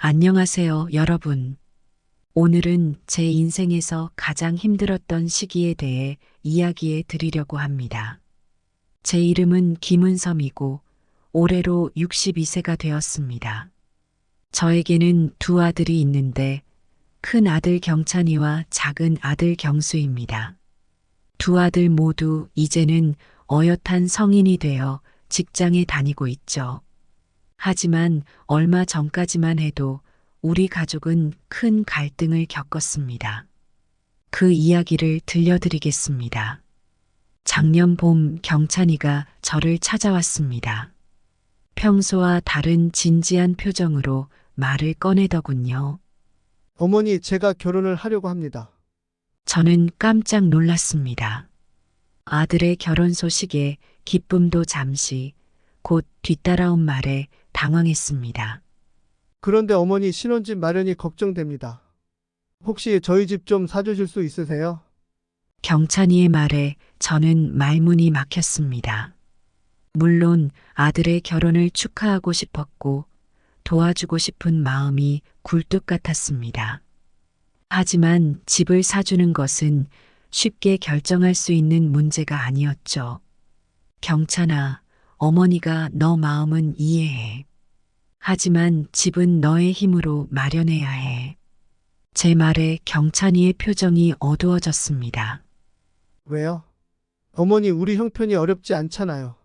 안녕하세요, 여러분. 오늘은 제 인생에서 가장 힘들었던 시기에 대해 이야기해 드리려고 합니다. 제 이름은 김은섬이고 올해로 62세가 되었습니다. 저에게는 두 아들이 있는데 큰 아들 경찬이와 작은 아들 경수입니다. 두 아들 모두 이제는 어엿한 성인이 되어 직장에 다니고 있죠. 하지만 얼마 전까지만 해도 우리 가족은 큰 갈등을 겪었습니다. 그 이야기를 들려드리겠습니다. 작년 봄 경찬이가 저를 찾아왔습니다. 평소와 다른 진지한 표정으로 말을 꺼내더군요. 어머니, 제가 결혼을 하려고 합니다. 저는 깜짝 놀랐습니다. 아들의 결혼 소식에 기쁨도 잠시, 곧 뒤따라온 말에 당황했습니다. 그런데 어머니, 신혼집 마련이 걱정됩니다. 혹시 저희 집 좀 사주실 수 있으세요? 경찬이의 말에 저는 말문이 막혔습니다. 물론 아들의 결혼을 축하하고 싶었고 도와주고 싶은 마음이 굴뚝 같았습니다. 하지만 집을 사주는 것은 쉽게 결정할 수 있는 문제가 아니었죠. 경찬아, 어머니가 너 마음은 이해해. 하지만 집은 너의 힘으로 마련해야 해. 제 말에 경찬이의 표정이 어두워졌습니다. 왜요? 어머니, 우리 형편이 어렵지 않잖아요.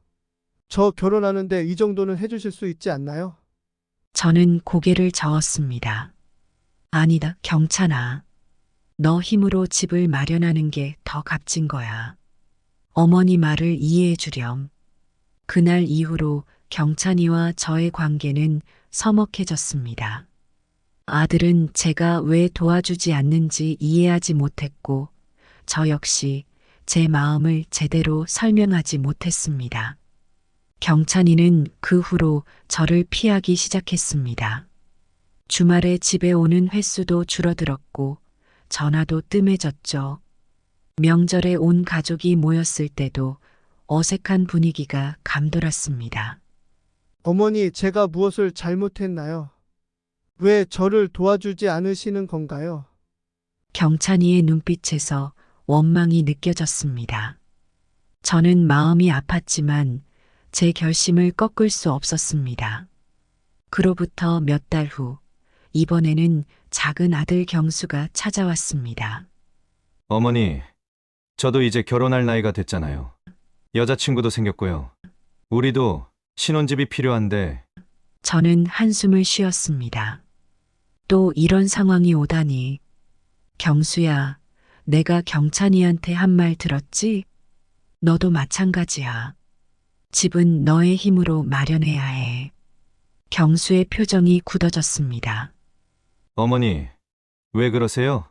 저 결혼하는데 이 정도는 해주실 수 있지 않나요? 저는 고개를 저었습니다. 아니다, 경찬아. 너 힘으로 집을 마련하는 게 더 값진 거야. 어머니 말을 이해해 주렴. 그날 이후로 경찬이와 저의 관계는 서먹해졌습니다. 아들은 제가 왜 도와주지 않는지 이해하지 못했고, 저 역시 제 마음을 제대로 설명하지 못했습니다. 경찬이는 그 후로 저를 피하기 시작했습니다. 주말에 집에 오는 횟수도 줄어들었고, 전화도 뜸해졌죠. 명절에 온 가족이 모였을 때도 어색한 분위기가 감돌았습니다. 어머니, 제가 무엇을 잘못했나요? 왜 저를 도와주지 않으시는 건가요? 경찬이의 눈빛에서 원망이 느껴졌습니다. 저는 마음이 아팠지만 제 결심을 꺾을 수 없었습니다. 그로부터 몇 달 후, 이번에는 작은 아들 경수가 찾아왔습니다. 어머니, 저도 이제 결혼할 나이가 됐잖아요. 여자친구도 생겼고요. 우리도 신혼집이 필요한데 저는 한숨을 쉬었습니다. 또 이런 상황이 오다니. 경수야, 내가 경찬이한테 한 말 들었지? 너도 마찬가지야. 집은 너의 힘으로 마련해야 해. 경수의 표정이 굳어졌습니다. 어머니, 왜 그러세요?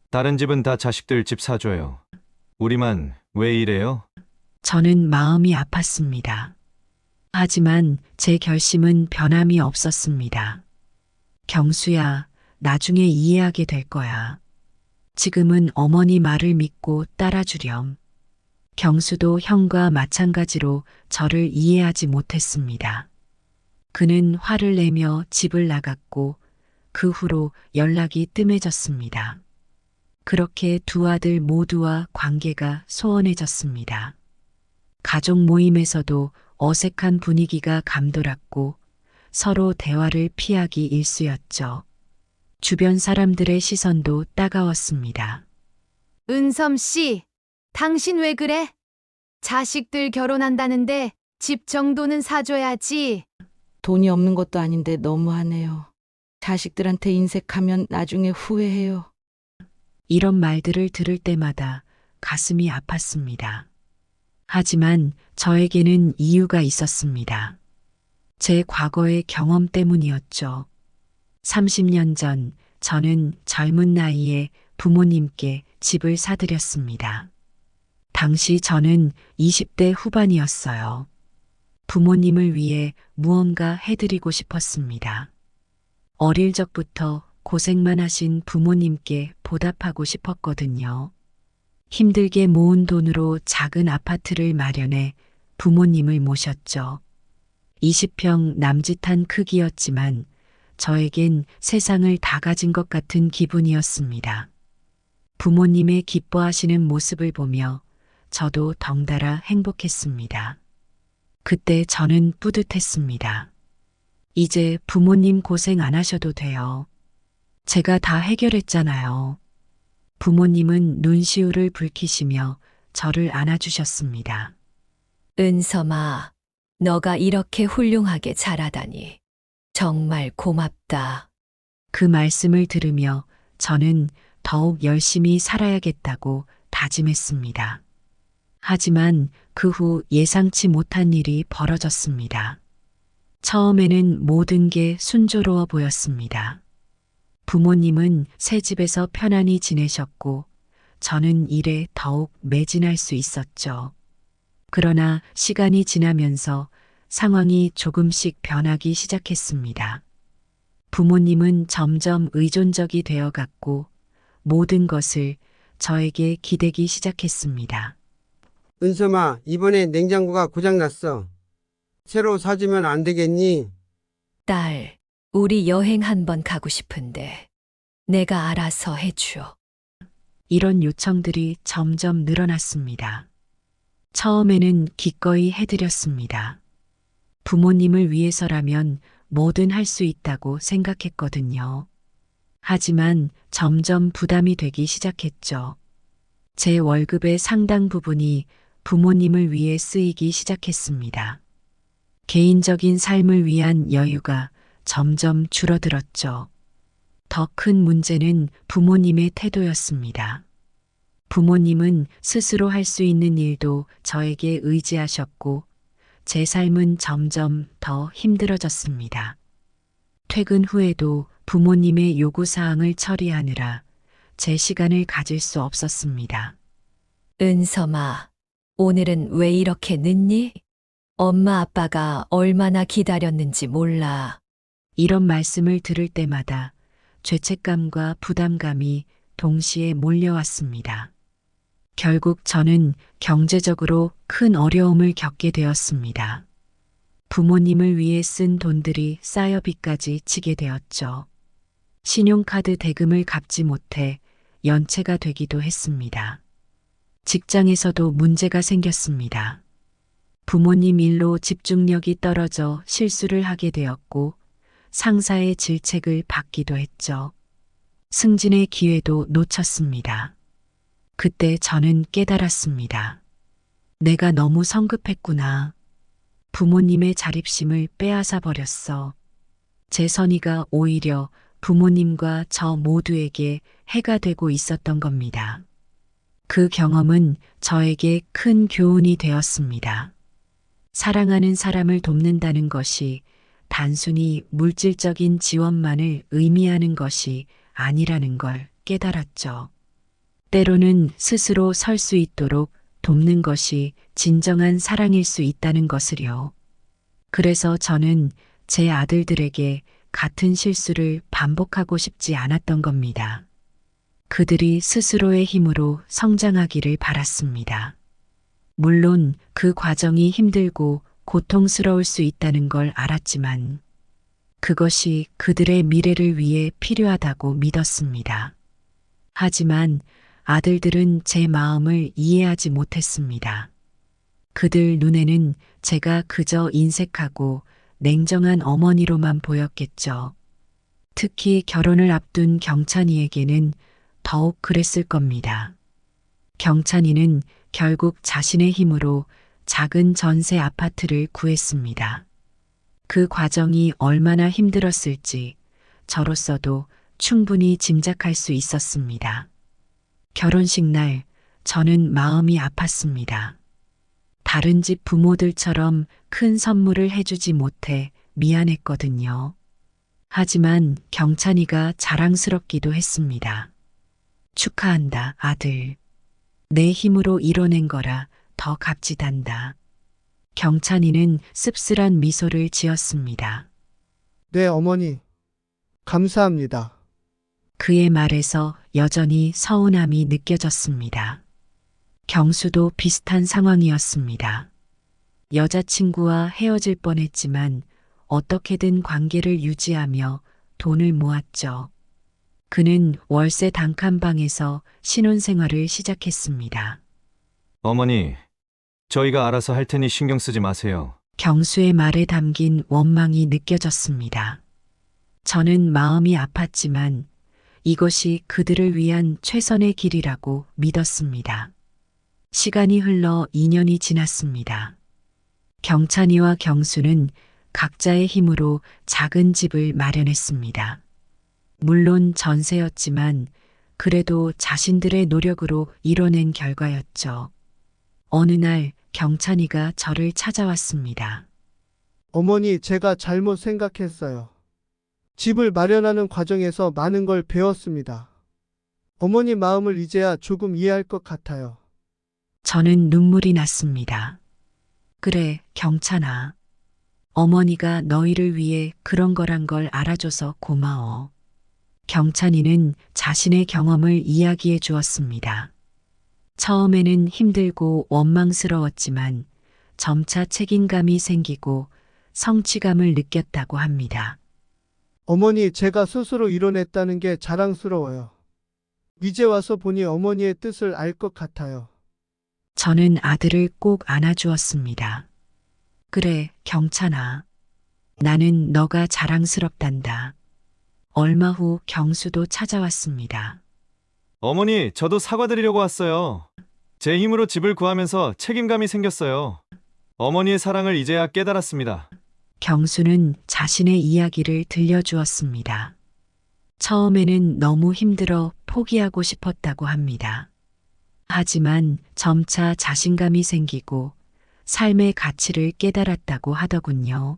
다른 집은 다 자식들 집 사줘요. 우리만 왜 이래요? 저는 마음이 아팠습니다. 하지만 제 결심은 변함이 없었습니다. 경수야, 나중에 이해하게 될 거야. 지금은 어머니 말을 믿고 따라주렴. 경수도 형과 마찬가지로 저를 이해하지 못했습니다. 그는 화를 내며 집을 나갔고 그 후로 연락이 뜸해졌습니다. 그렇게 두 아들 모두와 관계가 소원해졌습니다. 가족 모임에서도 어색한 분위기가 감돌았고 서로 대화를 피하기 일쑤였죠. 주변 사람들의 시선도 따가웠습니다. 은섬 씨, 당신 왜 그래? 자식들 결혼한다는데 집 정도는 사줘야지. 돈이 없는 것도 아닌데 너무하네요. 자식들한테 인색하면 나중에 후회해요. 이런 말들을 들을 때마다 가슴이 아팠습니다. 하지만 저에게는 이유가 있었습니다. 제 과거의 경험 때문이었죠. 30년 전 저는 젊은 나이에 부모님께 집을 사드렸습니다. 당시 저는 20대 후반이었어요. 부모님을 위해 무언가 해드리고 싶었습니다. 어릴 적부터 고생만 하신 부모님께 보답하고 싶었거든요. 힘들게 모은 돈으로 작은 아파트를 마련해 부모님을 모셨죠. 20평 남짓한 크기였지만 저에겐 세상을 다 가진 것 같은 기분이었습니다. 부모님의 기뻐하시는 모습을 보며 저도 덩달아 행복했습니다. 그때 저는 뿌듯했습니다. 이제 부모님 고생 안 하셔도 돼요. 제가 다 해결했잖아요. 부모님은 눈시울을 붉히시며 저를 안아주셨습니다. 은섬아, 너가 이렇게 훌륭하게 자라다니. 정말 고맙다. 그 말씀을 들으며 저는 더욱 열심히 살아야겠다고 다짐했습니다. 하지만 그 후 예상치 못한 일이 벌어졌습니다. 처음에는 모든 게 순조로워 보였습니다. 부모님은 새 집에서 편안히 지내셨고 저는 일에 더욱 매진할 수 있었죠. 그러나 시간이 지나면서 상황이 조금씩 변하기 시작했습니다. 부모님은 점점 의존적이 되어갔고 모든 것을 저에게 기대기 시작했습니다. 은섬아, 이번에 냉장고가 고장났어. 새로 사주면 안 되겠니? 딸, 우리 여행 한번 가고 싶은데 내가 알아서 해줘. 이런 요청들이 점점 늘어났습니다. 처음에는 기꺼이 해드렸습니다. 부모님을 위해서라면 뭐든 할 수 있다고 생각했거든요. 하지만 점점 부담이 되기 시작했죠. 제 월급의 상당 부분이 부모님을 위해 쓰이기 시작했습니다. 개인적인 삶을 위한 여유가 점점 줄어들었죠. 더 큰 문제는 부모님의 태도였습니다. 부모님은 스스로 할 수 있는 일도 저에게 의지하셨고 제 삶은 점점 더 힘들어졌습니다. 퇴근 후에도 부모님의 요구사항을 처리하느라 제 시간을 가질 수 없었습니다. 은섬아, 오늘은 왜 이렇게 늦니? 엄마 아빠가 얼마나 기다렸는지 몰라. 이런 말씀을 들을 때마다 죄책감과 부담감이 동시에 몰려왔습니다. 결국 저는 경제적으로 큰 어려움을 겪게 되었습니다. 부모님을 위해 쓴 돈들이 쌓여 빚까지 지게 되었죠. 신용카드 대금을 갚지 못해 연체가 되기도 했습니다. 직장에서도 문제가 생겼습니다. 부모님 일로 집중력이 떨어져 실수를 하게 되었고 상사의 질책을 받기도 했죠. 승진의 기회도 놓쳤습니다. 그때 저는 깨달았습니다. 내가 너무 성급했구나. 부모님의 자립심을 빼앗아 버렸어. 제 선의가 오히려 부모님과 저 모두에게 해가 되고 있었던 겁니다. 그 경험은 저에게 큰 교훈이 되었습니다. 사랑하는 사람을 돕는다는 것이 단순히 물질적인 지원만을 의미하는 것이 아니라는 걸 깨달았죠. 때로는 스스로 설 수 있도록 돕는 것이 진정한 사랑일 수 있다는 것을요. 그래서 저는 제 아들들에게 같은 실수를 반복하고 싶지 않았던 겁니다. 그들이 스스로의 힘으로 성장하기를 바랐습니다. 물론 그 과정이 힘들고 고통스러울 수 있다는 걸 알았지만 그것이 그들의 미래를 위해 필요하다고 믿었습니다. 하지만 아들들은 제 마음을 이해하지 못했습니다. 그들 눈에는 제가 그저 인색하고 냉정한 어머니로만 보였겠죠. 특히 결혼을 앞둔 경찬이에게는 더욱 그랬을 겁니다. 경찬이는 결국 자신의 힘으로 작은 전세 아파트를 구했습니다. 그 과정이 얼마나 힘들었을지 저로서도 충분히 짐작할 수 있었습니다. 결혼식 날 저는 마음이 아팠습니다. 다른 집 부모들처럼 큰 선물을 해주지 못해 미안했거든요. 하지만 경찬이가 자랑스럽기도 했습니다. 축하한다, 아들. 내 힘으로 이뤄낸 거라 더 값지단다. 경찬이는 씁쓸한 미소를 지었습니다. 네, 어머니. 감사합니다. 그의 말에서 여전히 서운함이 느껴졌습니다. 경수도 비슷한 상황이었습니다. 여자친구와 헤어질 뻔했지만 어떻게든 관계를 유지하며 돈을 모았죠. 그는 월세 단칸방에서 신혼생활을 시작했습니다. 어머니, 저희가 알아서 할 테니 신경 쓰지 마세요. 경수의 말에 담긴 원망이 느껴졌습니다. 저는 마음이 아팠지만 이것이 그들을 위한 최선의 길이라고 믿었습니다. 시간이 흘러 2년이 지났습니다. 경찬이와 경수는 각자의 힘으로 작은 집을 마련했습니다. 물론 전세였지만 그래도 자신들의 노력으로 이뤄낸 결과였죠. 어느 날 경찬이가 저를 찾아왔습니다. 어머니, 제가 잘못 생각했어요. 집을 마련하는 과정에서 많은 걸 배웠습니다. 어머니 마음을 이제야 조금 이해할 것 같아요. 저는 눈물이 났습니다. 그래, 경찬아. 어머니가 너희를 위해 그런 거란 걸 알아줘서 고마워. 경찬이는 자신의 경험을 이야기해 주었습니다. 처음에는 힘들고 원망스러웠지만 점차 책임감이 생기고 성취감을 느꼈다고 합니다. 어머니, 제가 스스로 이뤄냈다는 게 자랑스러워요. 이제 와서 보니 어머니의 뜻을 알 것 같아요. 저는 아들을 꼭 안아주었습니다. 그래, 경찬아. 나는 너가 자랑스럽단다. 얼마 후 경수도 찾아왔습니다. 어머니, 저도 사과드리려고 왔어요. 제 힘으로 집을 구하면서 책임감이 생겼어요. 어머니의 사랑을 이제야 깨달았습니다. 경수는 자신의 이야기를 들려주었습니다. 처음에는 너무 힘들어 포기하고 싶었다고 합니다. 하지만 점차 자신감이 생기고 삶의 가치를 깨달았다고 하더군요.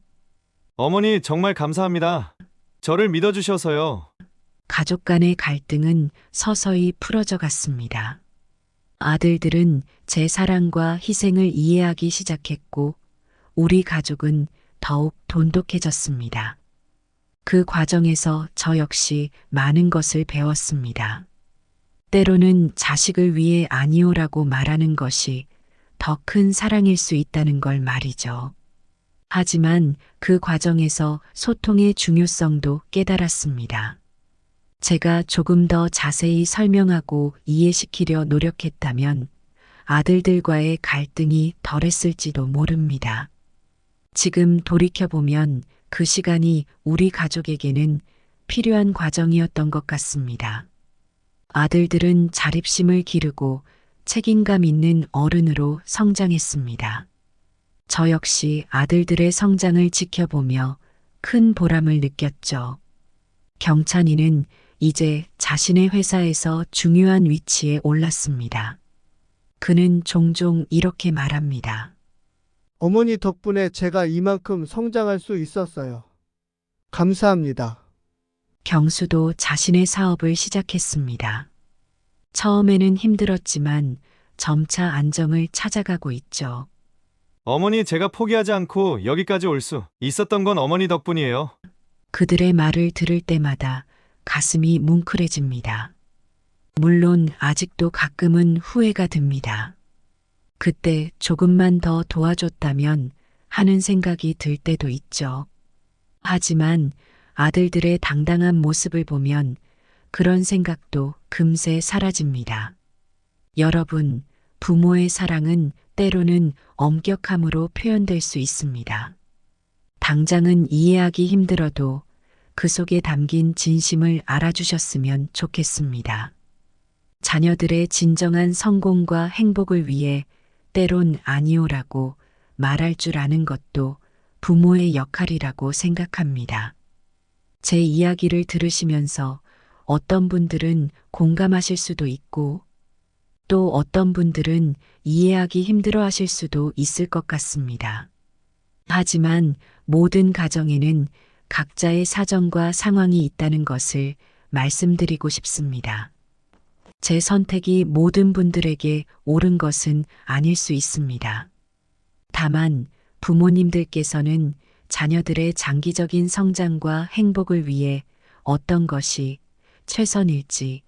어머니, 정말 감사합니다. 저를 믿어주셔서요. 가족 간의 갈등은 서서히 풀어져 갔습니다. 아들들은 제 사랑과 희생을 이해하기 시작했고, 우리 가족은 더욱 돈독해졌습니다. 그 과정에서 저 역시 많은 것을 배웠습니다. 때로는 자식을 위해 아니오라고 말하는 것이 더 큰 사랑일 수 있다는 걸 말이죠. 하지만 그 과정에서 소통의 중요성도 깨달았습니다. 제가 조금 더 자세히 설명하고 이해시키려 노력했다면 아들들과의 갈등이 덜했을지도 모릅니다. 지금 돌이켜보면 그 시간이 우리 가족에게는 필요한 과정이었던 것 같습니다. 아들들은 자립심을 기르고 책임감 있는 어른으로 성장했습니다. 저 역시 아들들의 성장을 지켜보며 큰 보람을 느꼈죠. 경찬이는 이제 자신의 회사에서 중요한 위치에 올랐습니다. 그는 종종 이렇게 말합니다. 어머니 덕분에 제가 이만큼 성장할 수 있었어요. 감사합니다. 경수도 자신의 사업을 시작했습니다. 처음에는 힘들었지만 점차 안정을 찾아가고 있죠. 어머니, 제가 포기하지 않고 여기까지 올 수 있었던 건 어머니 덕분이에요. 그들의 말을 들을 때마다 가슴이 뭉클해집니다. 물론 아직도 가끔은 후회가 듭니다. 그때 조금만 더 도와줬다면 하는 생각이 들 때도 있죠. 하지만 아들들의 당당한 모습을 보면 그런 생각도 금세 사라집니다. 여러분, 부모의 사랑은 때로는 엄격함으로 표현될 수 있습니다. 당장은 이해하기 힘들어도 그 속에 담긴 진심을 알아주셨으면 좋겠습니다. 자녀들의 진정한 성공과 행복을 위해 때론 아니오라고 말할 줄 아는 것도 부모의 역할이라고 생각합니다. 제 이야기를 들으시면서 어떤 분들은 공감하실 수도 있고 또 어떤 분들은 이해하기 힘들어 하실 수도 있을 것 같습니다. 하지만 모든 가정에는 각자의 사정과 상황이 있다는 것을 말씀드리고 싶습니다. 제 선택이 모든 분들에게 옳은 것은 아닐 수 있습니다. 다만 부모님들께서는 자녀들의 장기적인 성장과 행복을 위해 어떤 것이 최선일지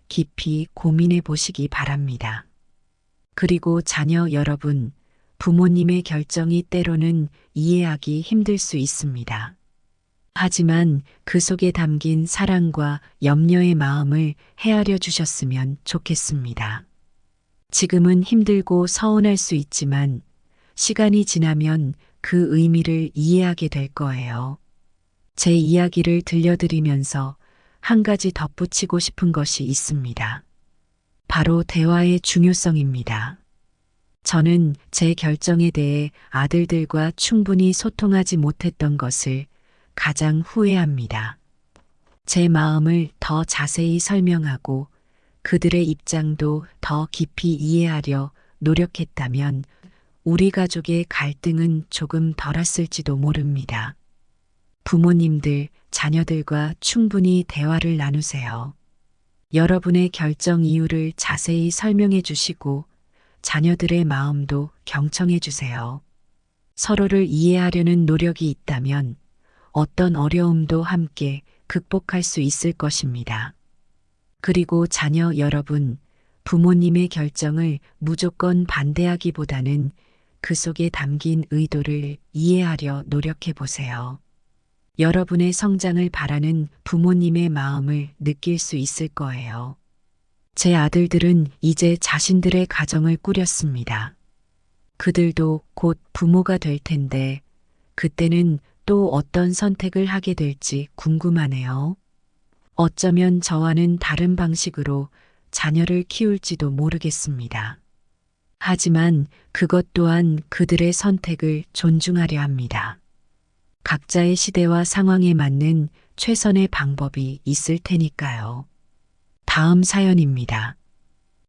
깊이 고민해 보시기 바랍니다. 그리고 자녀 여러분, 부모님의 결정이 때로는 이해하기 힘들 수 있습니다. 하지만 그 속에 담긴 사랑과 염려의 마음을 헤아려 주셨으면 좋겠습니다. 지금은 힘들고 서운할 수 있지만 시간이 지나면 그 의미를 이해하게 될 거예요. 제 이야기를 들려드리면서 한 가지 덧붙이고 싶은 것이 있습니다. 바로 대화의 중요성입니다. 저는 제 결정에 대해 아들들과 충분히 소통하지 못했던 것을 가장 후회합니다. 제 마음을 더 자세히 설명하고 그들의 입장도 더 깊이 이해하려 노력했다면 우리 가족의 갈등은 조금 덜했을지도 모릅니다. 부모님들, 자녀들과 충분히 대화를 나누세요. 여러분의 결정 이유를 자세히 설명해 주시고 자녀들의 마음도 경청해 주세요. 서로를 이해하려는 노력이 있다면 어떤 어려움도 함께 극복할 수 있을 것입니다. 그리고 자녀 여러분, 부모님의 결정을 무조건 반대하기보다는 그 속에 담긴 의도를 이해하려 노력해 보세요. 여러분의 성장을 바라는 부모님의 마음을 느낄 수 있을 거예요. 제 아들들은 이제 자신들의 가정을 꾸렸습니다. 그들도 곧 부모가 될 텐데 그때는 또 어떤 선택을 하게 될지 궁금하네요. 어쩌면 저와는 다른 방식으로 자녀를 키울지도 모르겠습니다. 하지만 그것 또한 그들의 선택을 존중하려 합니다. 각자의 시대와 상황에 맞는 최선의 방법이 있을 테니까요. 다음 사연입니다.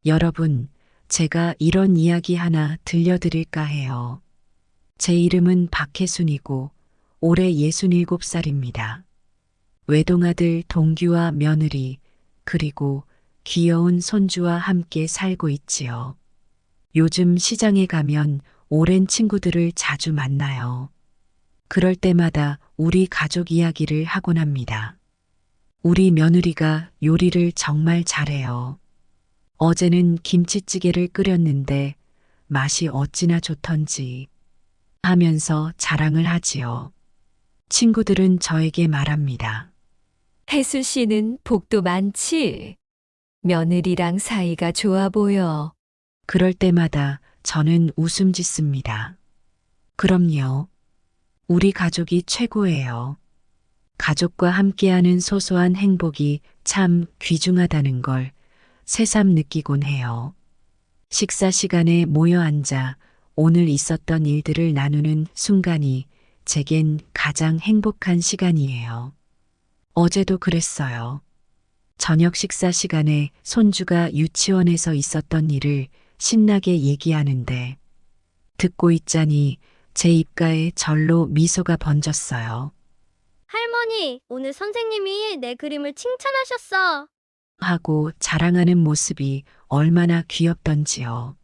여러분, 제가 이런 이야기 하나 들려드릴까 해요. 제 이름은 박혜순이고 올해 67살입니다. 외동아들 동규와 며느리, 그리고 귀여운 손주와 함께 살고 있지요. 요즘 시장에 가면 오랜 친구들을 자주 만나요. 그럴 때마다 우리 가족 이야기를 하곤 합니다. 우리 며느리가 요리를 정말 잘해요. 어제는 김치찌개를 끓였는데 맛이 어찌나 좋던지 하면서 자랑을 하지요. 친구들은 저에게 말합니다. 혜수 씨는 복도 많지? 며느리랑 사이가 좋아 보여. 그럴 때마다 저는 웃음 짓습니다. 그럼요. 우리 가족이 최고예요. 가족과 함께하는 소소한 행복이 참 귀중하다는 걸 새삼 느끼곤 해요. 식사 시간에 모여 앉아 오늘 있었던 일들을 나누는 순간이 제겐 가장 행복한 시간이에요. 어제도 그랬어요. 저녁 식사 시간에 손주가 유치원에서 있었던 일을 신나게 얘기하는데 듣고 있자니 제 입가에 절로 미소가 번졌어요. 할머니, 오늘 선생님이 내 그림을 칭찬하셨어. 하고 자랑하는 모습이 얼마나 귀엽던지요.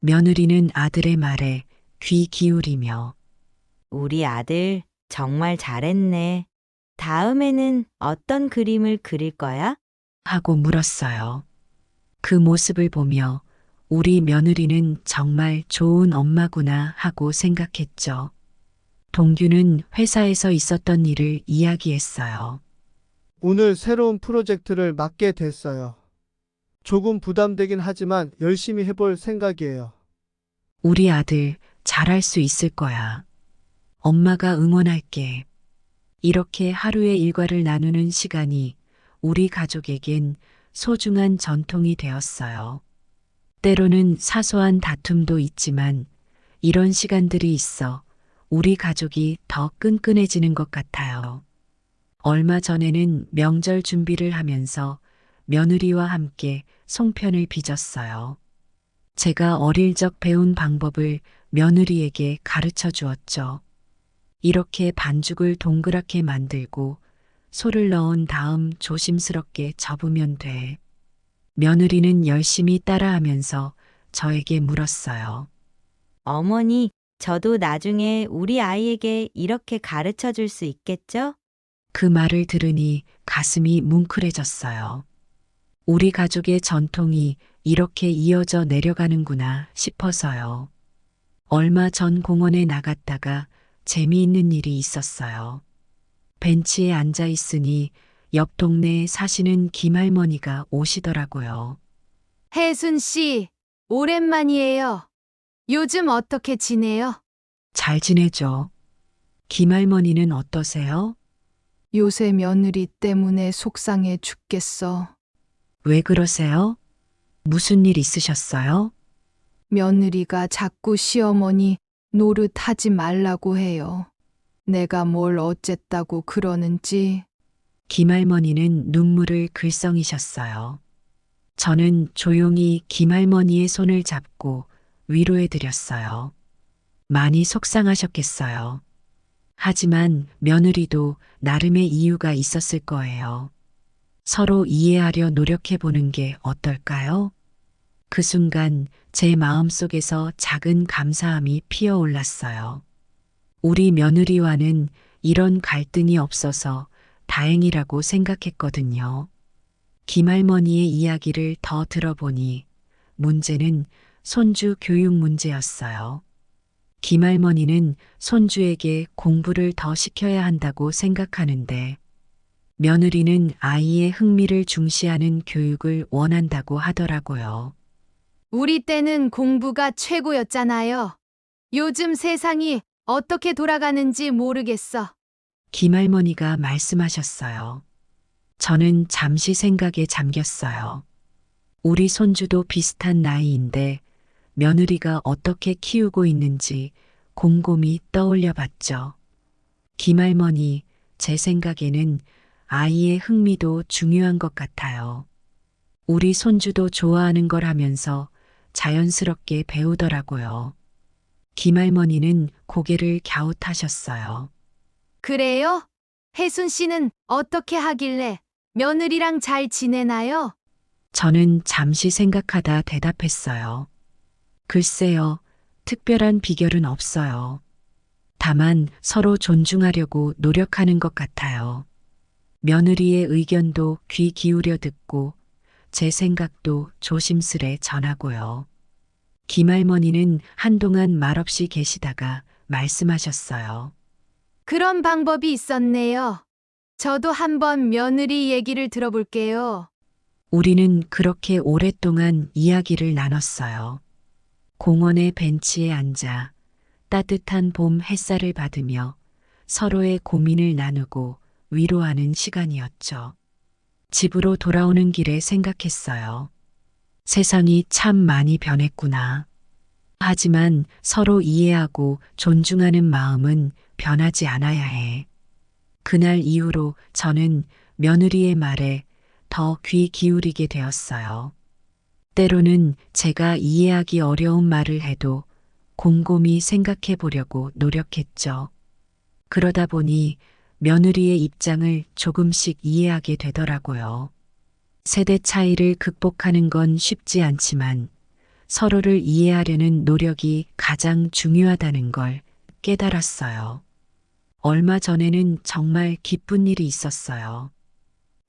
며느리는 아들의 말에 귀 기울이며 우리 아들 정말 잘했네. 다음에는 어떤 그림을 그릴 거야? 하고 물었어요. 그 모습을 보며 우리 며느리는 정말 좋은 엄마구나 하고 생각했죠. 동규는 회사에서 있었던 일을 이야기했어요. 오늘 새로운 프로젝트를 맡게 됐어요. 조금 부담되긴 하지만 열심히 해볼 생각이에요. 우리 아들 잘할 수 있을 거야. 엄마가 응원할게. 이렇게 하루의 일과를 나누는 시간이 우리 가족에겐 소중한 전통이 되었어요. 때로는 사소한 다툼도 있지만 이런 시간들이 있어 우리 가족이 더 끈끈해지는 것 같아요. 얼마 전에는 명절 준비를 하면서 며느리와 함께 송편을 빚었어요. 제가 어릴 적 배운 방법을 며느리에게 가르쳐 주었죠. 이렇게 반죽을 동그랗게 만들고 소를 넣은 다음 조심스럽게 접으면 돼. 며느리는 열심히 따라하면서 저에게 물었어요. 어머니, 저도 나중에 우리 아이에게 이렇게 가르쳐 줄 수 있겠죠? 그 말을 들으니 가슴이 뭉클해졌어요. 우리 가족의 전통이 이렇게 이어져 내려가는구나 싶어서요. 얼마 전 공원에 나갔다가 재미있는 일이 있었어요. 벤치에 앉아 있으니 옆 동네에 사시는 김할머니가 오시더라고요. 혜순 씨, 오랜만이에요. 요즘 어떻게 지내요? 잘 지내죠? 김할머니는 어떠세요? 요새 며느리 때문에 속상해 죽겠어. 왜 그러세요? 무슨 일 있으셨어요? 며느리가 자꾸 시어머니 노릇하지 말라고 해요. 내가 뭘 어쨌다고 그러는지. 김할머니는 눈물을 글썽이셨어요. 저는 조용히 김할머니의 손을 잡고 위로해 드렸어요. 많이 속상하셨겠어요. 하지만 며느리도 나름의 이유가 있었을 거예요. 서로 이해하려 노력해 보는 게 어떨까요? 그 순간 제 마음속에서 작은 감사함이 피어올랐어요. 우리 며느리와는 이런 갈등이 없어서 다행이라고 생각했거든요. 김할머니의 이야기를 더 들어보니 문제는 손주 교육 문제였어요. 김할머니는 손주에게 공부를 더 시켜야 한다고 생각하는데 며느리는 아이의 흥미를 중시하는 교육을 원한다고 하더라고요. 우리 때는 공부가 최고였잖아요. 요즘 세상이 어떻게 돌아가는지 모르겠어. 김할머니가 말씀하셨어요. 저는 잠시 생각에 잠겼어요. 우리 손주도 비슷한 나이인데 며느리가 어떻게 키우고 있는지 곰곰이 떠올려 봤죠. 김할머니, 제 생각에는 아이의 흥미도 중요한 것 같아요. 우리 손주도 좋아하는 걸 하면서 자연스럽게 배우더라고요. 김할머니는 고개를 갸웃하셨어요. 그래요? 혜순 씨는 어떻게 하길래 며느리랑 잘 지내나요? 저는 잠시 생각하다 대답했어요. 글쎄요, 특별한 비결은 없어요. 다만 서로 존중하려고 노력하는 것 같아요. 며느리의 의견도 귀 기울여 듣고 제 생각도 조심스레 전하고요. 김할머니는 한동안 말없이 계시다가 말씀하셨어요. 그런 방법이 있었네요. 저도 한번 며느리 얘기를 들어볼게요. 우리는 그렇게 오랫동안 이야기를 나눴어요. 공원의 벤치에 앉아 따뜻한 봄 햇살을 받으며 서로의 고민을 나누고 위로하는 시간이었죠. 집으로 돌아오는 길에 생각했어요. 세상이 참 많이 변했구나. 하지만 서로 이해하고 존중하는 마음은 변하지 않아야 해. 그날 이후로 저는 며느리의 말에 더 귀 기울이게 되었어요. 때로는 제가 이해하기 어려운 말을 해도 곰곰이 생각해 보려고 노력했죠. 그러다 보니 며느리의 입장을 조금씩 이해하게 되더라고요. 세대 차이를 극복하는 건 쉽지 않지만 서로를 이해하려는 노력이 가장 중요하다는 걸 깨달았어요. 얼마 전에는 정말 기쁜 일이 있었어요.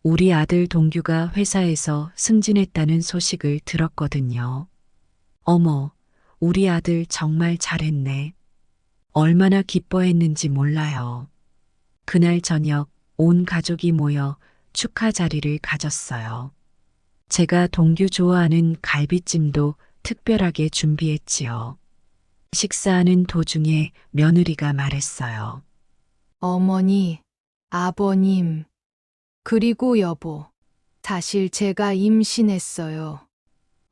우리 아들 동규가 회사에서 승진했다는 소식을 들었거든요. 어머, 우리 아들 정말 잘했네. 얼마나 기뻐했는지 몰라요. 그날 저녁 온 가족이 모여 축하 자리를 가졌어요. 제가 동규 좋아하는 갈비찜도 특별하게 준비했지요. 식사하는 도중에 며느리가 말했어요. 어머니, 아버님, 그리고 여보, 사실 제가 임신했어요.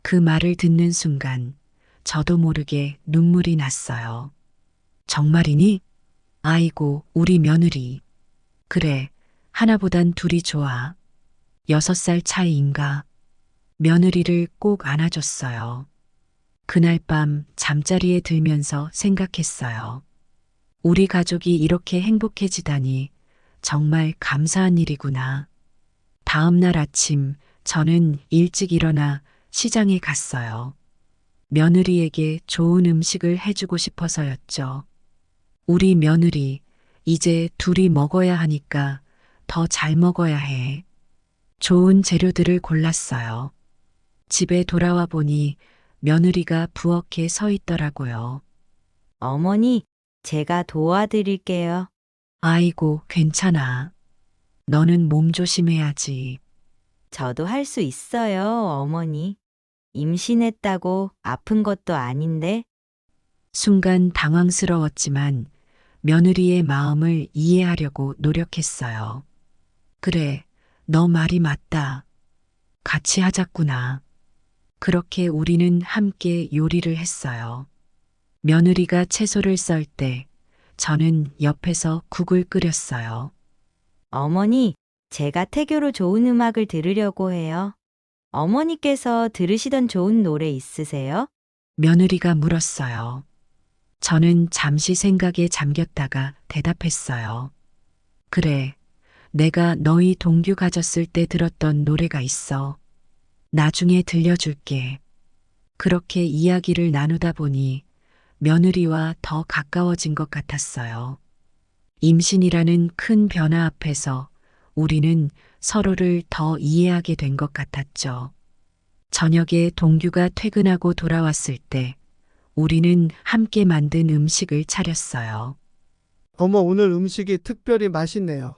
그 말을 듣는 순간 저도 모르게 눈물이 났어요. 정말이니? 아이고, 우리 며느리. 그래, 하나보단 둘이 좋아. 6살 차이인가? 며느리를 꼭 안아줬어요. 그날 밤 잠자리에 들면서 생각했어요. 우리 가족이 이렇게 행복해지다니 정말 감사한 일이구나. 다음 날 아침 저는 일찍 일어나 시장에 갔어요. 며느리에게 좋은 음식을 해주고 싶어서였죠. 우리 며느리, 이제 둘이 먹어야 하니까 더 잘 먹어야 해. 좋은 재료들을 골랐어요. 집에 돌아와 보니 며느리가 부엌에 서 있더라고요. 어머니, 제가 도와드릴게요. 아이고, 괜찮아. 너는 몸 조심해야지. 저도 할 수 있어요, 어머니. 임신했다고 아픈 것도 아닌데. 순간 당황스러웠지만 며느리의 마음을 이해하려고 노력했어요. 그래, 너 말이 맞다. 같이 하자꾸나. 그렇게 우리는 함께 요리를 했어요. 며느리가 채소를 썰 때 저는 옆에서 국을 끓였어요. 어머니, 제가 태교로 좋은 음악을 들으려고 해요. 어머니께서 들으시던 좋은 노래 있으세요? 며느리가 물었어요. 저는 잠시 생각에 잠겼다가 대답했어요. 그래, 내가 너희 동규 가졌을 때 들었던 노래가 있어. 나중에 들려줄게. 그렇게 이야기를 나누다 보니 며느리와 더 가까워진 것 같았어요. 임신이라는 큰 변화 앞에서 우리는 서로를 더 이해하게 된 것 같았죠. 저녁에 동규가 퇴근하고 돌아왔을 때 우리는 함께 만든 음식을 차렸어요. 어머, 오늘 음식이 특별히 맛있네요.